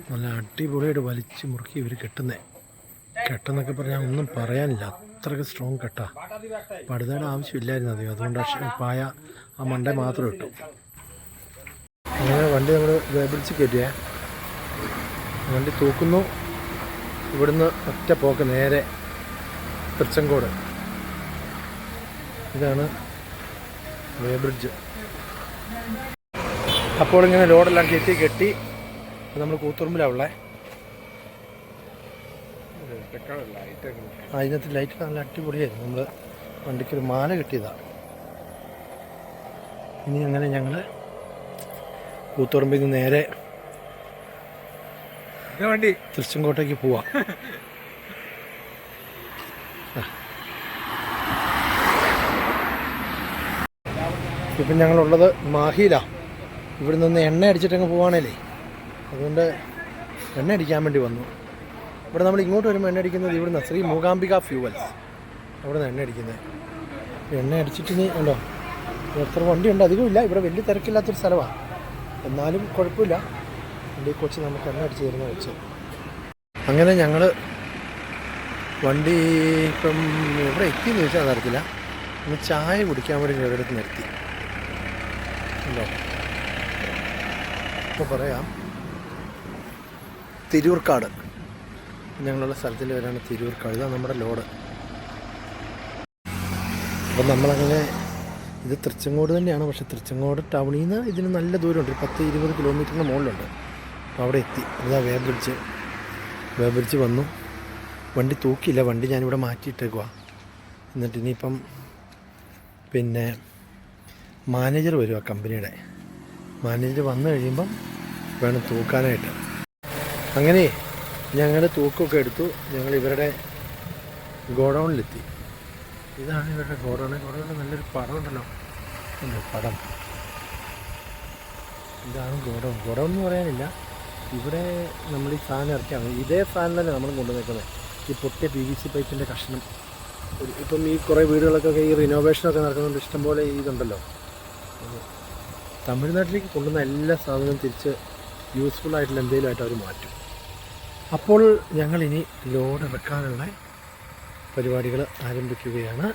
നല്ല അടിപൊളിയായിട്ട് വലിച്ച് മുറുക്കി ഇവർ കെട്ടെന്നൊക്കെ പറഞ്ഞാൽ ഒന്നും പറയാനില്ല, അത്രയ്ക്ക് സ്ട്രോങ് കെട്ടാ. പടുതയുടെ ആവശ്യമില്ലായിരുന്നു അധികം, അതുകൊണ്ട് പായ ആ മണ്ടേ മാത്രം ഇട്ടു. അങ്ങനെ വണ്ടി നമ്മൾ വേബിളിച്ച് കയറ്റിയേ, വണ്ടി തൂക്കുന്നു. ഇവിടുന്ന് ഒറ്റ പോക്ക് നേരെ തൃച്ചങ്കോട്. ഇതാണ് വേബ്രിഡ്ജ്. അപ്പോൾ ഇങ്ങനെ ലോഡെല്ലാം കെട്ടി നമ്മൾ കൂത്തുറുമ്പിലാണ് ഉള്ളത്. അതിനകത്ത് ലൈറ്റ് നല്ല അടിപൊളിയായിരുന്നു. നമ്മൾ വണ്ടിക്കൊരു മാല കിട്ടിയതാണ്. ഇനി അങ്ങനെ ഞങ്ങൾ കൂത്തുറമ്പിൽ നിന്ന് നേരെ വണ്ടി തൃശ്ശങ്കോട്ടേക്ക് പോവാം. ഇപ്പം ഞങ്ങളുള്ളത് മാഹിയിലാണ്. ഇവിടെ നിന്ന് എണ്ണ അടിച്ചിട്ടങ്ങ് പോവാണല്ലേ, അതുകൊണ്ട് എണ്ണ അടിക്കാൻ വേണ്ടി വന്നു. ഇവിടെ നമ്മൾ ഇങ്ങോട്ട് വരുമ്പോൾ എണ്ണ അടിക്കുന്നത് ഇവിടുന്ന് ശ്രീ മൂകാംബിക ഫ്യൂവൽസ്, അവിടെ നിന്ന് എണ്ണ അടിക്കുന്നത്. എണ്ണ അടിച്ചിട്ട് ഇനി ഉണ്ടോ എത്ര വണ്ടിയുണ്ട്, അധികമില്ല. ഇവിടെ വലിയ തിരക്കില്ലാത്തൊരു സ്ഥലമാണ്, എന്നാലും കുഴപ്പമില്ല. വണ്ടി കൊച്ച് നമുക്ക് എണ്ണ അടിച്ച് തരുന്ന വെച്ച്. അങ്ങനെ ഞങ്ങൾ വണ്ടി ഇപ്പം എവിടെ എത്തിയെന്ന് ചോദിച്ചാൽ നടത്തില്ല. ഒന്ന് ചായ കുടിക്കാൻ വേണ്ടി ഒരിടത്ത് നിർത്തി ഉണ്ടോ. ഇപ്പോൾ പറയാം, തിരൂർക്കാട് ഞങ്ങളുള്ള സ്ഥലത്തിൽ വരാണ് തിരൂർക്കാട്. ഇതാണ് നമ്മുടെ ലോഡ്. അപ്പം നമ്മളങ്ങനെ ഇത് തൃച്ചങ്കോട് തന്നെയാണ്, പക്ഷേ തൃച്ചങ്കോട് ടൗണിൽ നിന്ന് ഇതിന് നല്ല ദൂരമുണ്ട്, 10-20 കിലോമീറ്ററിന് മുകളിലുണ്ട്. അപ്പോൾ അവിടെ എത്തി. ഇതാ വേബ്രിഡ്ജ് വന്നു. വണ്ടി തൂക്കിയില്ല, വണ്ടി ഞാനിവിടെ മാറ്റിയിട്ടേക്കുക. എന്നിട്ട് ഇനിയിപ്പം പിന്നെ മാനേജർ വരും, ആ കമ്പനിയുടെ മാനേജർ വന്നു കഴിയുമ്പം വേണം തൂക്കാനായിട്ട്. അങ്ങനെ ഞങ്ങൾ തൂക്കമൊക്കെ എടുത്തു. ഞങ്ങൾ ഇവരുടെ ഗോഡൗണിലെത്തി. ഇതാണ് ഇവരുടെ ഗോഡൗണിൽ നല്ലൊരു പടം ഉണ്ടല്ലോ, പടം. ഇതാണ് ഗോഡൗൺ എന്ന് പറയാനില്ല. ഇവിടെ നമ്മൾ ഈ സാധനം ഇറക്കിയാണ്, ഇതേ സാധനം തന്നെ നമ്മൾ കൊണ്ടുവന്നേക്കുന്നത്. ഈ പൊട്ടിയ PVC പൈപ്പിൻ്റെ കഷ്ണം. ഇപ്പം ഈ കുറേ വീടുകളൊക്കെ ഈ റിനോവേഷനൊക്കെ നടക്കുന്നുണ്ട്, ഇഷ്ടംപോലെ ഇതുണ്ടല്ലോ. തമിഴ്നാട്ടിലേക്ക് കൊണ്ടുവന്ന എല്ലാ സാധനവും തിരിച്ച് യൂസ്ഫുള്ളായിട്ടുള്ള എന്തെങ്കിലും ആയിട്ട് അവർ മാറ്റും. അപ്പോൾ ഞങ്ങളിനി ലോഡ് വെക്കാനുള്ള പരിപാടികൾ ആരംഭിക്കുകയാണ്.